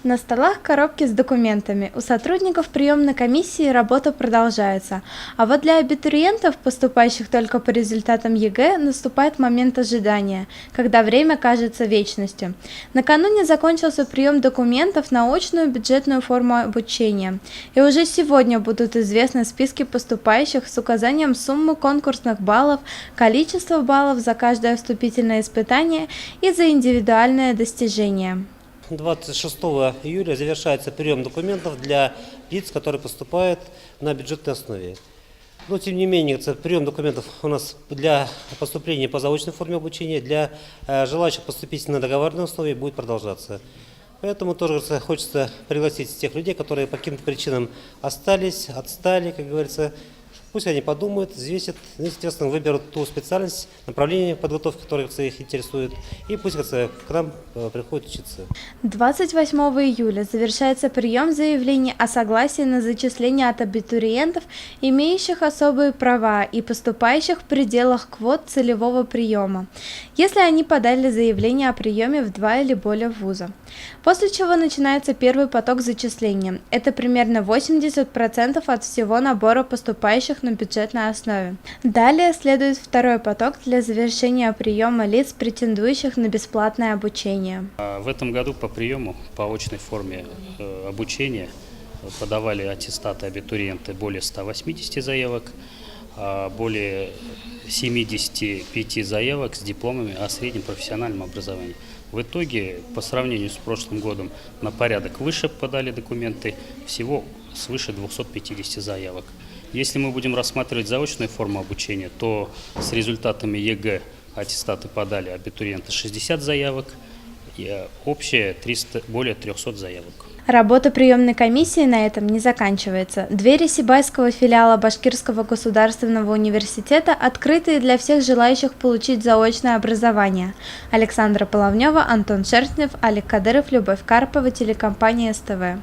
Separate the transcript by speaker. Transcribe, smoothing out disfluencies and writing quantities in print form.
Speaker 1: На столах коробки с документами. У сотрудников приемной комиссии работа продолжается. А вот для абитуриентов, поступающих только по результатам ЕГЭ, наступает момент ожидания, когда время кажется вечностью. Накануне закончился прием документов на очную бюджетную форму обучения. И уже сегодня будут известны списки поступающих с указанием суммы конкурсных баллов, количества баллов за каждое вступительное испытание и за индивидуальное достижение.
Speaker 2: 26 июля завершается прием документов для лиц, которые поступают на бюджетной основе. Но, тем не менее, прием документов у нас для поступления по заочной форме обучения, для желающих поступить на договорной основе будет продолжаться. Поэтому тоже хочется пригласить тех людей, которые по каким-то причинам остались, отстали, как говорится. Пусть они подумают, взвесят, естественно, выберут ту специальность, направление подготовки, которое их интересует, и пусть к нам приходят учиться.
Speaker 1: 28 июля завершается прием заявлений о согласии на зачисление от абитуриентов, имеющих особые права и поступающих в пределах квот целевого приема, если они подали заявление о приеме в 2 или более вуза. После чего начинается первый поток зачисления. Это примерно 80% от всего набора поступающих на бюджетной основе. Далее следует второй поток для завершения приема лиц, претендующих на бесплатное обучение.
Speaker 3: В этом году по приему по очной форме обучения подавали аттестаты абитуриенты более 180 заявок, более 75 заявок с дипломами о среднем профессиональном образовании. В итоге, по сравнению с прошлым годом, на порядок выше подали документы, всего свыше 250 заявок. Если мы будем рассматривать заочную форму обучения, то с результатами ЕГЭ аттестаты подали абитуриенты 60 заявок, и общее более 300 заявок.
Speaker 1: Работа приемной комиссии на этом не заканчивается. Двери Сибайского филиала Башкирского государственного университета открыты для всех желающих получить заочное образование. Александра Половнева, Антон Шерстнев, Олег Кадыров, Любовь Карпова, телекомпания СТВ.